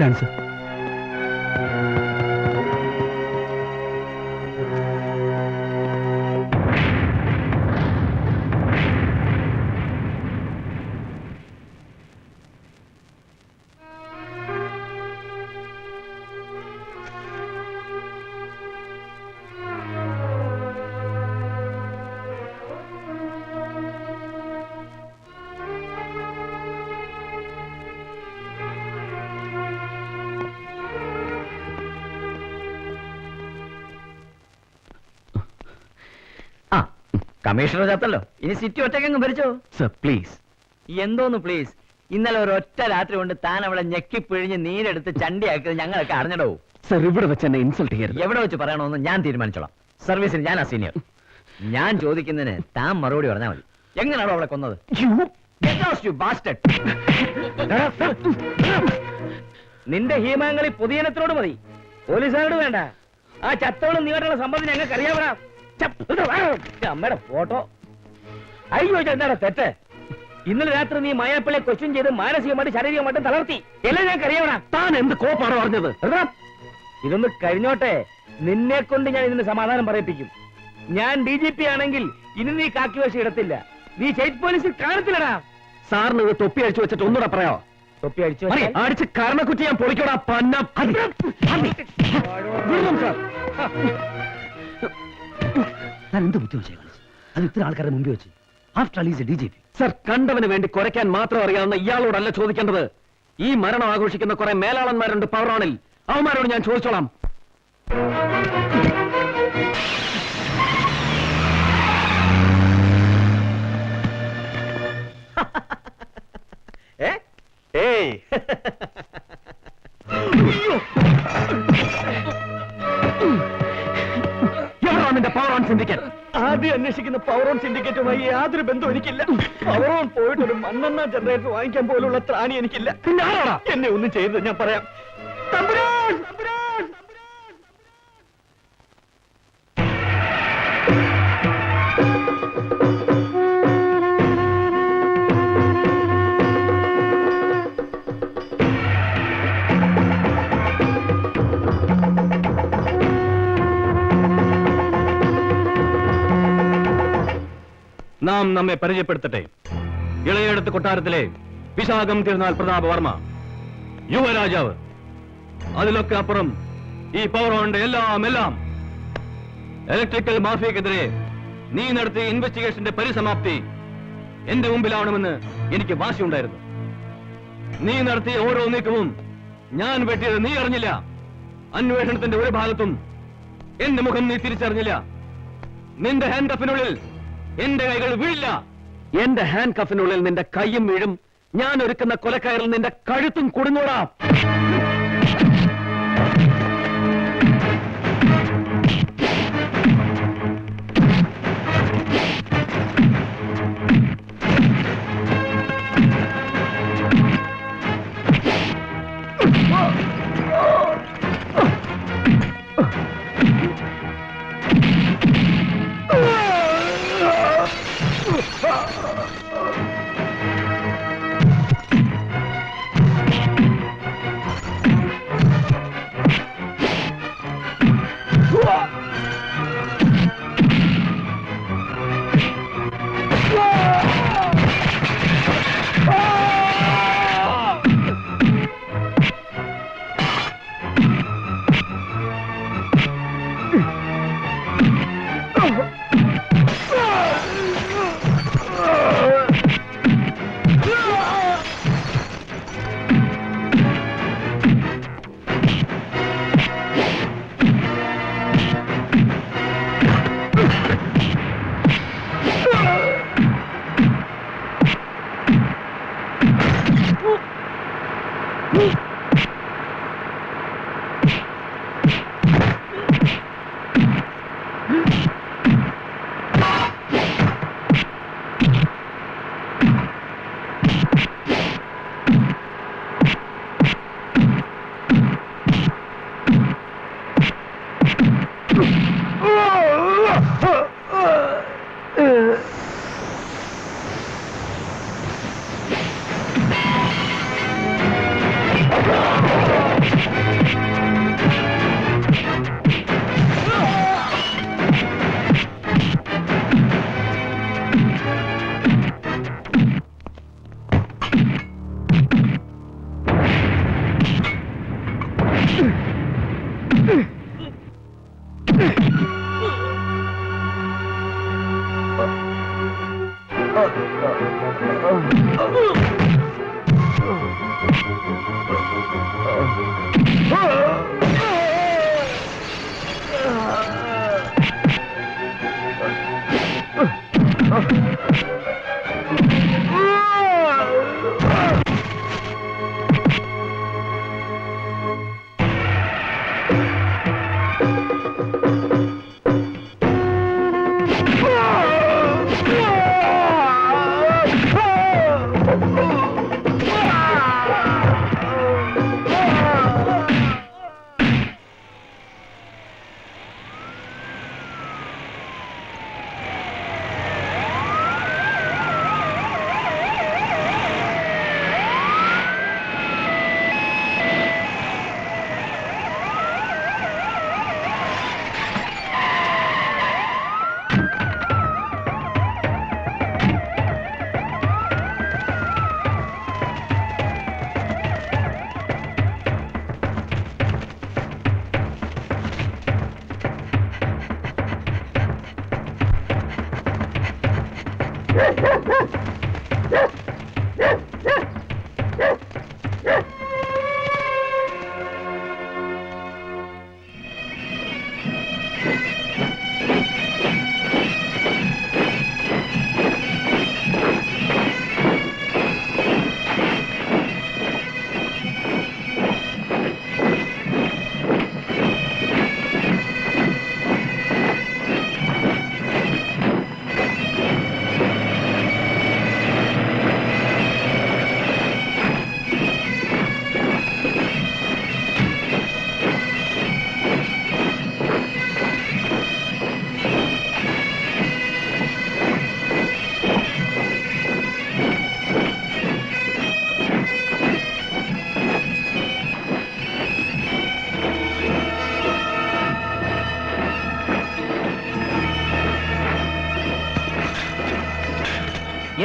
ശരിയാണ് sir. Commissioner ചത്തല്ലോ, ഇനി സിറ്റി ഒറ്റയ്ക്കങ്ങ് ഭരിച്ചോ. Sir please. എന്തോന്ന് പ്ലീസ്? ഇന്നലെ ഒരൊറ്റ രാത്രി കൊണ്ട് താൻ അവളെ ഞെക്കിപ്പിഴിഞ്ഞ് നീരെടുത്ത് ചണ്ടിയാക്കിയത് ഞങ്ങളൊക്കെ അറിഞ്ഞടോ. സർ ഇവിടെ വെച്ച് എന്നെ ഇൻസൾട്ട് ചെയ്യരുത്. എവിടെ വെച്ച് പറയണമെന്ന് ഞാൻ തീരുമാനിച്ചോളാം. സർവീസിൽ ഞാൻ സീനിയർ. ഞാൻ ചോദിക്കുന്നതിന് താൻ മറുപടി പറഞ്ഞാൽ മതി. എങ്ങനെയാണോ അവളെ കൊന്നത്? നിന്റെ ഹീമാങ്ങളി പൊതുജനത്തിനോട് മതി, പോലീസുകാരോട് വേണ്ട. ആ ചത്തോളം നീട്ടുള്ള സംബന്ധം ഞങ്ങൾക്ക് അറിയാവണം. അമ്മയുടെ ഫോട്ടോ അയ്യോ, എന്താണ് തെറ്റ്? ഇന്നലെ രാത്രി നീ മായാപ്പിളെ ക്വസ്റ്റ്യൻ ചെയ്ത് മാനസികമായിട്ട് ശാരീരികമായിട്ടും തളർത്തി. എല്ലാം ഞങ്ങൾക്ക് അറിയാവണം. താൻ എന്ത് കോപ്പാണ് പറഞ്ഞത്? ഇതൊന്ന് കഴിഞ്ഞോട്ടെ, നിന്നെ കൊണ്ട് ഞാൻ ഇതിന് സമാധാനം പറയിപ്പിക്കും. ഞാൻ DGP ആണെങ്കിൽ ഇനി നീ കാക്കി വേഷം ഇടത്തില്ല. നീ സ്റ്റേറ്റ് പോലീസിൽ കാണത്തില്ലടാ. സാറിന് ഇത് തൊപ്പി അടിച്ചു വെച്ചിട്ട് ഒന്നുകൂടെ പറയാോ? തൊപ്പി അടിച്ചു അടിച്ച് കരണക്കുറ്റി ഞാൻ പൊളിക്കോടാ പന്ന. ഞാൻ എന്ത് ബുദ്ധിമുട്ട് കാണിച്ചു? അത് ഇത്ര ആൾക്കാരുടെ മുമ്പിൽ വെച്ച്. After all is a DGP. Sir, കണ്ടവന് വേണ്ടി കുറയ്ക്കാൻ മാത്രം അറിയാവുന്ന ഇയാളോടല്ല ചോദിക്കേണ്ടത്. ഈ മരണം ആഘോഷിക്കുന്ന കുറെ മേലാളന്മാരുണ്ട് പവറാണിൽ. അവന്മാരോട് ഞാൻ ചോദിച്ചോളാം. എവിടെയാണ് പവർ ഓൺ സിൻഡിക്കേറ്റ്? ആദ്യം അന്വേഷിക്കുന്ന പവർ ഓൺ സിൻഡിക്കേറ്റുമായി യാതൊരു ബന്ധവും എനിക്കില്ല. പവർ ഓൺ പോയിട്ട് ഒരു മണ്ണെണ്ണ ജനറേറ്റർ വാങ്ങിക്കാൻ പോലുള്ള ത്രാണി എനിക്കില്ല. പിന്നെ ആരാടാ എന്നെ ഒന്നും ചെയ്തത് ഞാൻ പറയാം. തമ്പുരാൻ, തമ്പുരാൻ. നാം നമ്മെ പരിചയപ്പെടുത്തട്ടെ. ഇളയെടുത്ത് കൊട്ടാരത്തിലെ വിശാഖം തിരുനാൾ പ്രതാപ വർമ്മ, യുവരാജാവ്. അതിലൊക്കെ അപ്പുറം ഈ പവറോന്റെ എല്ലാം ഇലക്ട്രിക്കൽ മാഫിയക്കെതിരെ നീ നടത്തിയ ഇൻവെസ്റ്റിഗേഷന്റെ പരിസമാപ്തി എന്റെ മുമ്പിലാവണമെന്ന് എനിക്ക് വാശിയുണ്ടായിരുന്നു. നീ നടത്തിയ ഓരോ നീക്കവും ഞാൻ വെട്ടിയത് നീ അറിഞ്ഞില്ല. അന്വേഷണത്തിന്റെ ഒരു ഭാഗത്തും എന്റെ മുഖം നീ തിരിച്ചറിഞ്ഞില്ല. നിന്റെ ഹാൻഡ് കഫിനുള്ളിൽ എന്റെ കൈകൾ വീഴില്ല. എന്റെ ഹാൻഡ് കഫിനുള്ളിൽ നിന്റെ കൈയും വീഴും. ഞാൻ ഒരുക്കുന്ന കൊലക്കയറിൽ നിന്റെ കഴുത്തും കുടുങ്ങൂടാ.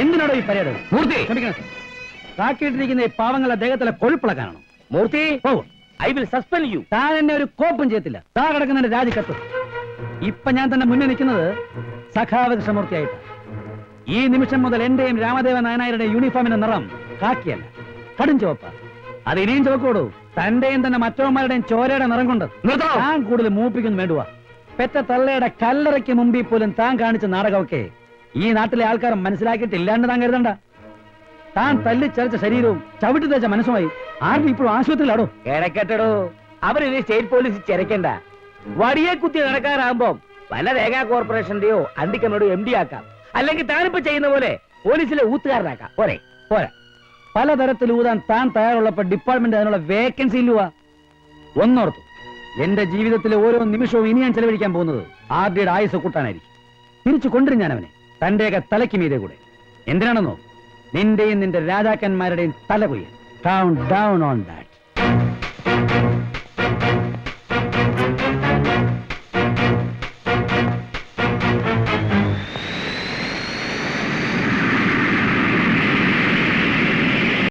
എന്തിനാണോ ഈ പരേഡ്? മൂർത്തി കാക്കിയിട്ടിരിക്കുന്ന ഈ പാവങ്ങളുടെ ദേഹത്തിലെ കൊഴുപ്പിളക്കാനാണോ? മൂർത്തി, ഐ വിൽ സസ്പെൻഡ് യു. താൻ എന്നെ ഒരു കോപ്പും ചെയ്യത്തില്ല. താ കിടക്കുന്ന രാജിക്കത്ത്. ഇപ്പൊ ഞാൻ തന്നെ മുന്നിൽ നിൽക്കുന്നത് സഖാവ് കൃഷ്ണമൂർത്തിയായിട്ട്. ഈ നിമിഷം മുതൽ എന്റെയും രാമദേവ നായനാരുടെ യൂണിഫോമിന്റെ നിറം കാക്കിയല്ല, കടും ചുവപ്പ. അത് ഇനിയും ചുവക്കോടൂ. തന്റെയും തന്നെ മറ്റവന്മാരുടെയും ചോരയുടെ നിറം കൊണ്ട് താൻ കൂടുതൽ മൂപ്പിക്കുന്നു വേണ്ടുവാ. പെറ്റ തള്ളയുടെ കല്ലറയ്ക്ക് മുമ്പിൽ പോലും താൻ കാണിച്ച നാടകമൊക്കെ ഈ നാട്ടിലെ ആൾക്കാർ മനസ്സിലാക്കിയിട്ടില്ലാണ്ട് താൻ കരുതണ്ട. താൻ തല്ലിച്ചരച്ച ശരീരവും ചവിട്ടി തേച്ച മനസ്സുമായി ആർക്കും ഇപ്പോഴും ആശുപത്രിയിലാടോ? കിടക്കട്ടോ, അവരിനി സ്റ്റേറ്റ് പോലീസ് ചിരക്കണ്ട. വടിയെ കുത്തി നടക്കാറാകുമ്പോ പല രേഖാ കോർപ്പറേഷന്റെയോ അണ്ടിക്കമ്മയുടെയോ എം ഡി ആക്കാം. അല്ലെങ്കിൽ താനിപ്പോ ചെയ്യുന്ന പോലെ പോലീസിലെ ഊത്തുകാരനാക്കാം. പോരെ? പോരാ. പലതരത്തിൽ ഊതാൻ താൻ തയ്യാറുള്ളപ്പോ ഡിപ്പാർട്ട്മെന്റ് അതിനുള്ള വേക്കൻസി ഇല്ലുവാ. ഒന്നോർത്തു, എന്റെ ജീവിതത്തിലെ ഓരോ നിമിഷവും ഇനി ഞാൻ ചെലവഴിക്കാൻ പോകുന്നത് ആദ്യയുടെ ആയുസ് കൂട്ടാനായിരിക്കും. തിരിച്ചു കൊണ്ടുവരും ഞാൻ അവനെ, തന്റെയൊക്കെ തലയ്ക്ക് മീതെ കൂടെ. എന്തിനാണെന്നോ? നിന്റെയും നിന്റെ രാജാക്കന്മാരുടെയും തല കൊയ്യാൻ. Down down on that.